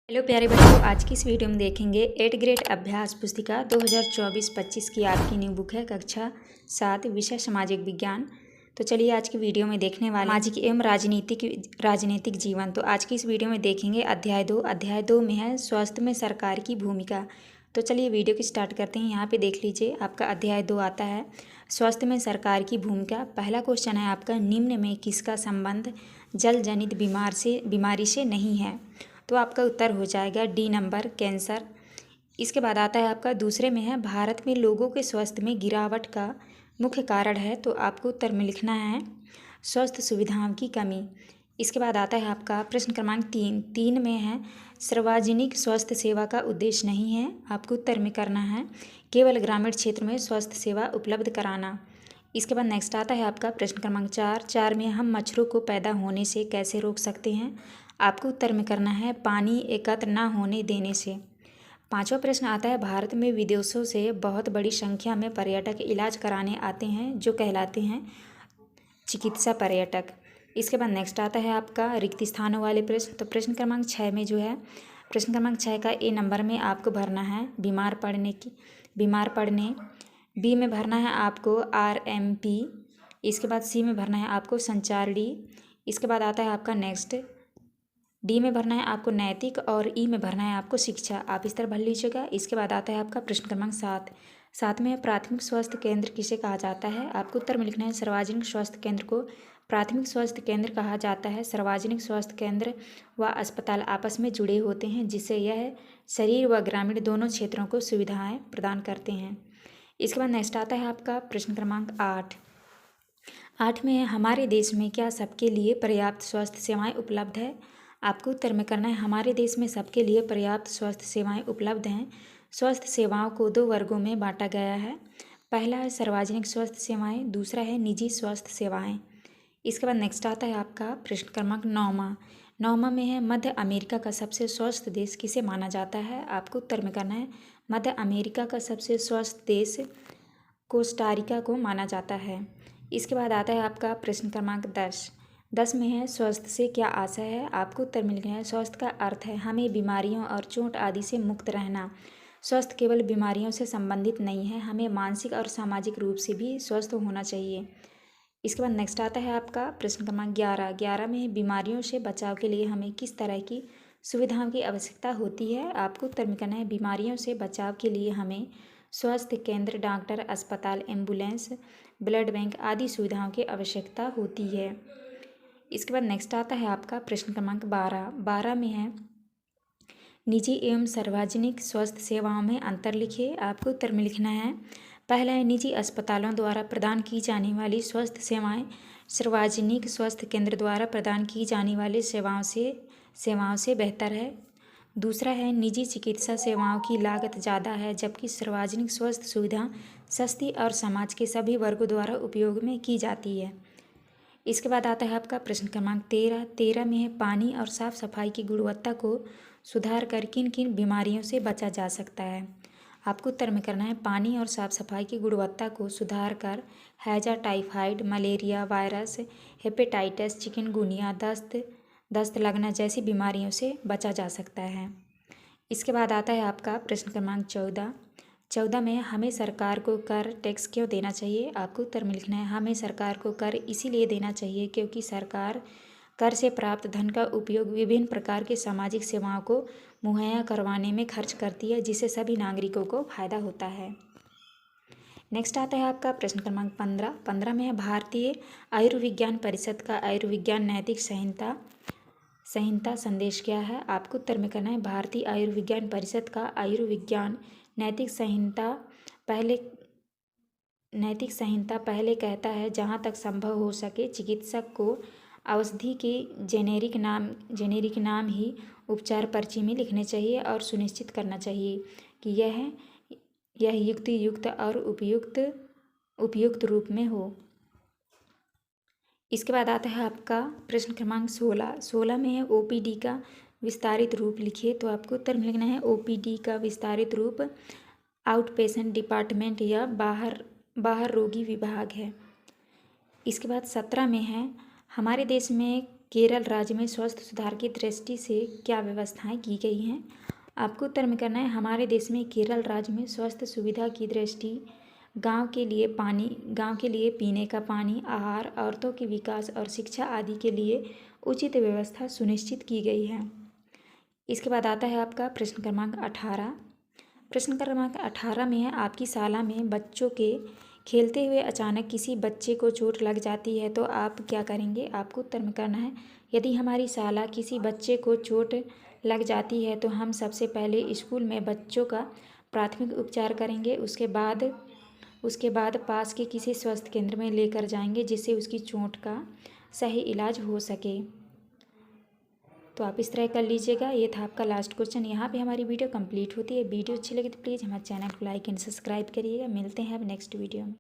Hello प्यारे बच्चों, आज की इस वीडियो में देखेंगे 8th ग्रेड अभ्यास पुस्तिका 2024-25 की आपकी न्यू बुक है कक्षा 7 विषय सामाजिक विज्ञान। तो चलिए आज की वीडियो में देखने वाले सामाजिक एवं राजनीतिक जीवन। तो आज की इस वीडियो में देखेंगे अध्याय 2 में है स्वास्थ्य में सरकार की भूमिका। तो चलिए वीडियो की स्टार्ट करते हैं। यहाँ पे देख लीजिए आपका अध्याय 2 आता है स्वास्थ्य में सरकार की भूमिका। पहला क्वेश्चन है आपका, निम्न में किसका संबंध जल जनित बीमारी से नहीं है? तो आपका उत्तर हो जाएगा डी नंबर, कैंसर। इसके बाद आता है आपका दूसरे में है, भारत में लोगों के स्वास्थ्य में गिरावट का मुख्य कारण है। तो आपको उत्तर में लिखना है स्वास्थ्य सुविधाओं की कमी। इसके बाद आता है आपका प्रश्न क्रमांक 3 में है, सार्वजनिक स्वास्थ्य सेवा का उद्देश्य नहीं है। आपको उत्तर में करना है केवल ग्रामीण क्षेत्र में स्वास्थ्य सेवा उपलब्ध कराना। इसके बाद नेक्स्ट आता है आपका प्रश्न क्रमांक 4 में, हम मच्छरों को पैदा होने से कैसे रोक सकते हैं? आपको उत्तर में करना है पानी एकत्र न होने देने से। पांचवा प्रश्न आता है, भारत में विदेशों से बहुत बड़ी संख्या में पर्यटक इलाज कराने आते हैं जो कहलाते हैं चिकित्सा पर्यटक। इसके बाद नेक्स्ट आता है आपका रिक्त स्थानों वाले प्रश्न। तो प्रश्न क्रमांक 6 में जो है, प्रश्न क्रमांक 6 का ए नंबर में आपको भरना है बीमार पड़ने। बी में भरना है आपको RMP। इसके बाद सी में भरना है आपको संचार डी। इसके बाद आता है आपका नेक्स्ट डी में भरना है आपको नैतिक और ई में भरना है आपको शिक्षा। आप इस तरह भर लीजिएगा। इसके बाद आता है आपका प्रश्न क्रमांक 7 में है, प्राथमिक स्वास्थ्य केंद्र किसे कहा जाता है? आपको उत्तर में लिखना है सार्वजनिक स्वास्थ्य केंद्र को प्राथमिक स्वास्थ्य केंद्र कहा जाता है। सार्वजनिक स्वास्थ्य केंद्र व अस्पताल आपस में जुड़े होते हैं जिससे यह शरीर व ग्रामीण दोनों क्षेत्रों को सुविधाएं प्रदान करते हैं। इसके बाद नेक्स्ट आता है आपका प्रश्न क्रमांक 8 में है, हमारे देश में क्या सबके लिए पर्याप्त स्वास्थ्य सेवाएं उपलब्ध है? आपको उत्तर में करना है हमारे देश में सबके लिए पर्याप्त स्वास्थ्य सेवाएं उपलब्ध हैं। स्वास्थ्य सेवाओं को 2 वर्गों में बांटा गया है। पहला है सार्वजनिक स्वास्थ्य सेवाएं, दूसरा है निजी स्वास्थ्य सेवाएं। इसके बाद नेक्स्ट आता है आपका प्रश्न क्रमांक 9 में है, मध्य अमेरिका का सबसे स्वस्थ देश किसे माना जाता है? आपको उत्तर में करना है मध्य अमेरिका का सबसे स्वस्थ देश कोस्टारिका को माना जाता है। इसके बाद आता है आपका प्रश्न क्रमांक 10 में है, स्वास्थ्य से क्या आशय है? आपको उत्तर में लिखना है स्वास्थ्य का अर्थ है हमें बीमारियों और चोट आदि से मुक्त रहना। स्वास्थ्य केवल बीमारियों से संबंधित नहीं है, हमें मानसिक और सामाजिक रूप से भी स्वस्थ होना चाहिए। इसके बाद नेक्स्ट आता है आपका प्रश्न क्रमांक 11 में है, बीमारियों से बचाव के लिए हमें किस तरह की सुविधाओं की आवश्यकता होती है? आपको उत्तर में करना है बीमारियों से बचाव के लिए हमें स्वास्थ्य केंद्र, डॉक्टर, अस्पताल, एम्बुलेंस, ब्लड बैंक आदि सुविधाओं की आवश्यकता होती है। इसके बाद नेक्स्ट आता है आपका प्रश्न क्रमांक 12 में है, निजी एवं सार्वजनिक स्वास्थ्य सेवाओं में अंतर लिखिए। आपको उत्तर में लिखना है पहला है, निजी अस्पतालों द्वारा प्रदान की जाने वाली स्वास्थ्य सेवाएं सार्वजनिक स्वास्थ्य केंद्र द्वारा प्रदान की जाने वाली सेवाओं से बेहतर है। दूसरा है, निजी चिकित्सा सेवाओं की लागत ज़्यादा है जबकि सार्वजनिक स्वास्थ्य सुविधा सस्ती और समाज के सभी वर्गों द्वारा उपयोग में की जाती है। इसके बाद आता है आपका प्रश्न क्रमांक 13 में है, पानी और साफ सफाई की गुणवत्ता को सुधार कर किन किन बीमारियों से बचा जा सकता है? आपको उत्तर में करना है पानी और साफ सफाई की गुणवत्ता को सुधार कर हैजा, typhoid, malaria virus, hepatitis, chikungunya, दस्त लगना जैसी बीमारियों से बचा जा सकता है। इसके बाद आता है आपका प्रश्न क्रमांक 14 में, हमें सरकार को कर टैक्स क्यों देना चाहिए? आपको उत्तर में लिखना है हमें सरकार को कर इसीलिए देना चाहिए क्योंकि सरकार कर से प्राप्त धन का उपयोग विभिन्न प्रकार के सामाजिक सेवाओं को मुहैया करवाने में खर्च करती है जिससे सभी नागरिकों को फायदा होता है। नेक्स्ट आता है आपका प्रश्न क्रमांक 15 में है, भारतीय आयुर्विज्ञान परिषद का आयुर्विज्ञान नैतिक संहिता संदेश क्या है? आपको उत्तर में करना है भारतीय आयुर्विज्ञान परिषद का आयुर्विज्ञान नैतिक संहिता पहले कहता है, जहाँ तक संभव हो सके चिकित्सक को औषधि के जेनेरिक नाम ही उपचार पर्ची में लिखने चाहिए और सुनिश्चित करना चाहिए कि यह युक्त और उपयुक्त रूप में हो। इसके बाद आता है आपका प्रश्न क्रमांक 16 में है, OPD का विस्तारित रूप लिखिए। तो आपको उत्तर में लिखना है OPD का विस्तारित रूप आउट पेशेंट डिपार्टमेंट या बाहर रोगी विभाग है। इसके बाद 17 में है, हमारे देश में केरल राज्य में स्वास्थ्य सुधार की दृष्टि से क्या व्यवस्थाएं की गई हैं? आपको उत्तर में करना है हमारे देश में केरल राज्य में स्वास्थ्य सुविधा की दृष्टि गांव के लिए पीने का पानी, आहार, औरतों के विकास और शिक्षा आदि के लिए उचित व्यवस्था सुनिश्चित की गई है। इसके बाद आता है आपका प्रश्न क्रमांक 18। प्रश्न क्रमांक 18 में है आपकी शाला में बच्चों के खेलते हुए अचानक किसी बच्चे को चोट लग जाती है तो आप क्या करेंगे? आपको उत्तर में करना है यदि हमारी शाला किसी बच्चे को चोट लग जाती है तो हम सबसे पहले स्कूल में बच्चों का प्राथमिक उपचार करेंगे। उसके बाद पास के किसी स्वास्थ्य केंद्र में लेकर जाएंगे जिससे उसकी चोट का सही इलाज हो सके। तो आप इस तरह कर लीजिएगा। ये था आपका लास्ट क्वेश्चन। यहाँ पे हमारी वीडियो कंप्लीट होती है। वीडियो अच्छी लगी तो प्लीज़ हमारे चैनल को लाइक एंड सब्सक्राइब करिएगा। मिलते हैं अब नेक्स्ट वीडियो में।